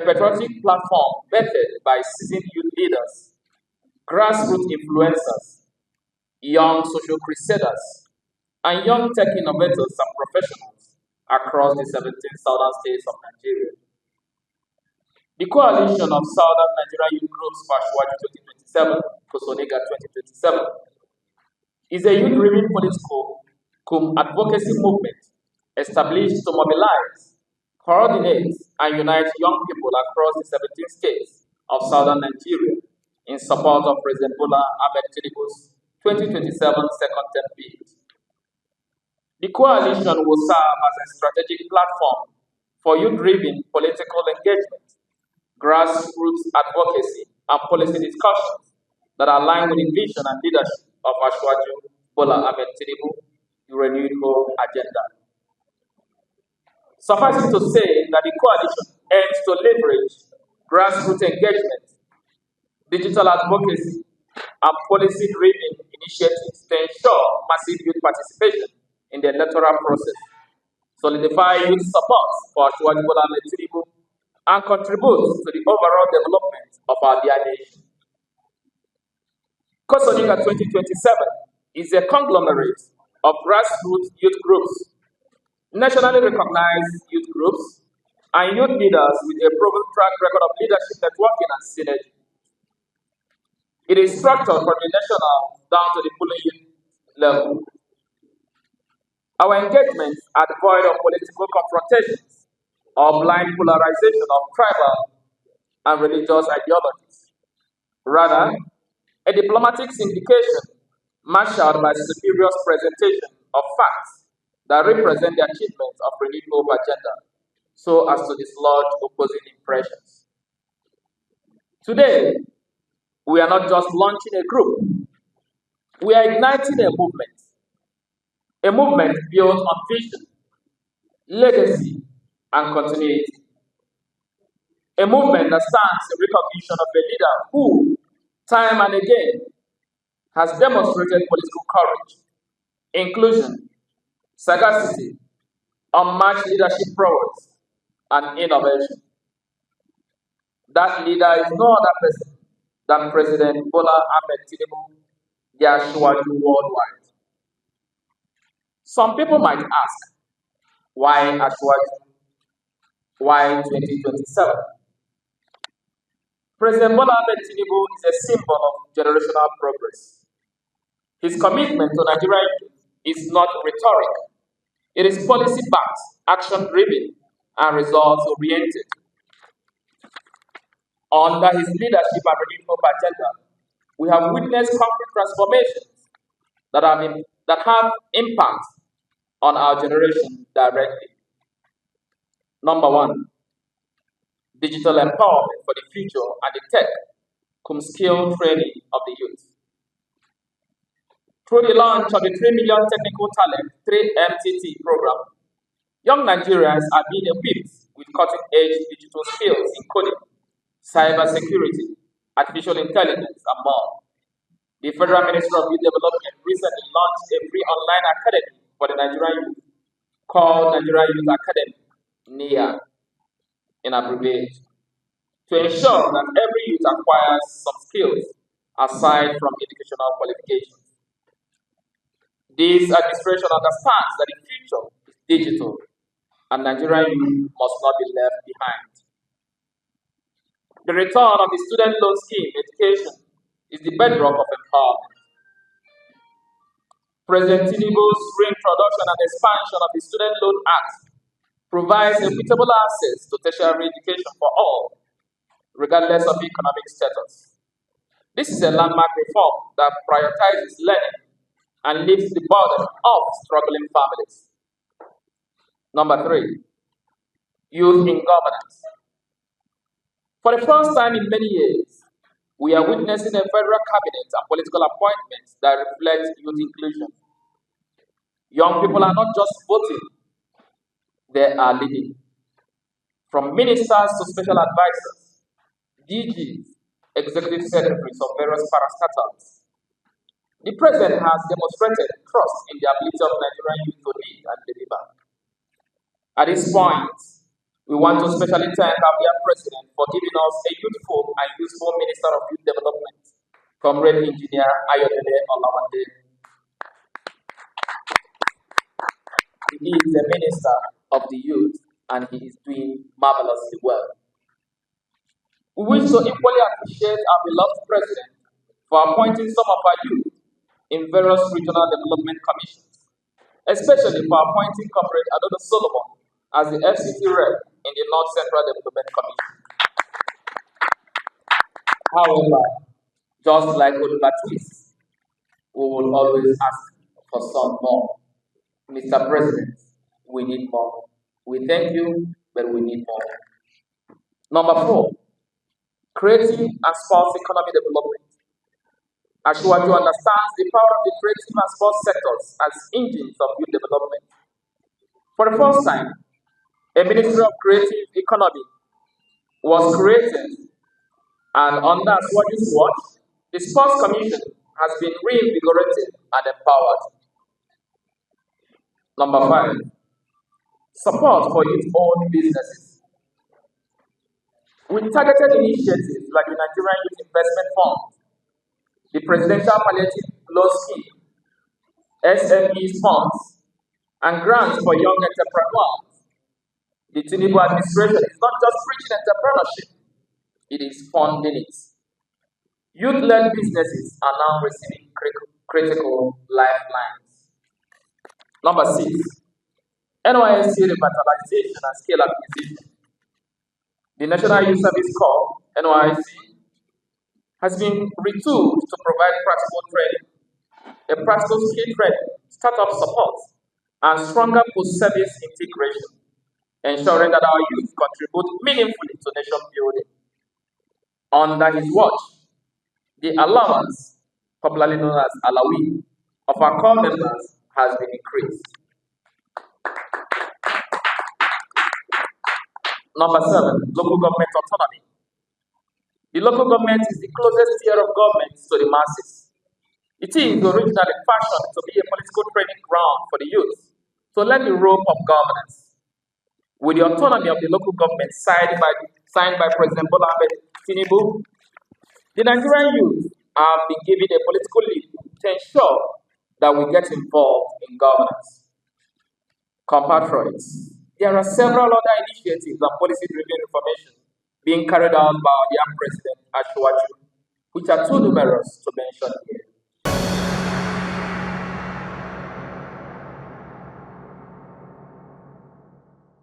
patriotic platform vetted by seasoned youth leaders, grassroots influencers, young social crusaders, and young tech innovators and professionals across the 17 southern states of Nigeria. The coalition of Southern Nigerian Youth Groups Fashwadi 2027, Kosonega 2027, is a youth-driven political advocacy movement established to mobilize, coordinate, and unite young people across the 17 states of Southern Nigeria in support of President Bola Ahmed Tinubu's 2027 second term bid. The coalition will serve as a strategic platform for youth-driven political engagement, grassroots advocacy, and policy discussions that align with the vision and leadership of Ashwaju Bola Ahmed Tinubu, the renewed hope agenda. Suffice it to say that the coalition aims to leverage grassroots engagement, digital advocacy, and policy-driven initiatives to ensure massive youth participation in the electoral process, solidify youth support for Ashwaju Bola Ahmed Tinubu, and contribute to the overall development of our dear nation. Kosoniga 2027 is a conglomerate of grassroots youth groups, nationally recognized youth groups, and youth leaders with a proven track record of leadership networking and synergy. It is structured from the national down to the polling youth level. Our engagements are devoid of political confrontations or blind polarization of tribal and religious ideologies. Rather, a diplomatic syndication marshaled by superior presentation of facts that represent the achievements of renewed hope agenda, so as to dislodge opposing impressions. Today, we are not just launching a group, we are igniting a movement built on vision, legacy, and continuity. A movement that stands in recognition of a leader who, time and again, has demonstrated political courage, inclusion, sagacity, unmatched leadership prowess, and innovation. That leader is no other person than President Bola Ahmed Tinubu, the Ashwaju worldwide. Some people might ask, why Ashwaju? Why 2027? President Bola Ahmed Tinubu is a symbol of generational progress. His commitment to Nigeria is not rhetoric. It is policy-backed, action-driven, and results-oriented. Under his leadership and renewed hope agenda, we have witnessed concrete transformations that have impact on our generation directly. Number one, digital empowerment for the future and the tech skill training of the youth. Through the launch of the 3 Million Technical Talent 3MTT program, young Nigerians are being equipped with cutting-edge digital skills in coding, cybersecurity, artificial intelligence, and more. The Federal Ministry of Youth Development recently launched a free online academy for the Nigerian youth called Nigeria Youth Academy, NIA, in abbreviation, to ensure that every youth acquires some skills aside from educational qualifications. This administration understands that the future is digital and Nigerian youth must not be left behind. The return of the student loan scheme education is the bedrock of empowerment. President Tinubu's reintroduction and expansion of the Student Loan Act provides equitable access to tertiary education for all, regardless of economic status. This is a landmark reform that prioritizes learning and lifts the burden of struggling families. Number three, youth in governance. For the first time in many years, we are witnessing a federal cabinet and political appointments that reflect youth inclusion. Young people are not just voting, they are leading. From ministers to special advisors, DGs, executive secretaries of various parastatals, the president has demonstrated trust in the ability of Nigerian youth to lead and deliver. At this point, We want to especially thank our dear President for giving us a youthful and useful Minister of Youth Development, Comrade Engineer Ayodele Olawande. He is the Minister of the Youth and he is doing marvelously well. We wish to equally appreciate our beloved President for appointing some of our youth in various regional development commissions, especially for appointing Comrade Adodo Solomon as the FCT rep in the North Central Development Commission. However, just like Oliver Twist, we will always ask for some more. Mr. President, we need more. We thank you, but we need more. Number 4, creative and sports economy development. Ashwaju understands the power of the creative and sports sectors as engines of youth development. For the first time, a Ministry of Creative Economy was created, and under Ashwaju's watch, the Sports Commission has been reinvigorated and empowered. Number 5, support for youth-owned businesses. With targeted initiatives like the Nigerian Youth Investment Fund, the Presidential Palliative Loan Scheme, SMEs funds, and grants for young entrepreneurs, the Tinubu administration is not just preaching entrepreneurship, it is funding it. Youth-led businesses are now receiving critical lifelines. Number 6, NYSC revitalization and scale acquisition. The National Youth Service Corps, NYSC, has been retooled to provide practical training, a practical skill training, startup support, and stronger post-service integration, ensuring that our youth contribute meaningfully to nation building. Under his watch, the allowance, popularly known as Alawi, of our core members has been increased. Number 7, local government autonomy. The local government is the closest tier of government to the masses. It is originally fashioned to be a political training ground for the youth to learn the rope of governance. With the autonomy of the local government signed by President Bola Ahmed Tinubu, the Nigerian youth have been given a political lead to ensure that we get involved in governance. Compatriots, there are several other initiatives and policy-driven reformation being carried out by our dear President Ashwaju, which are too numerous to mention here.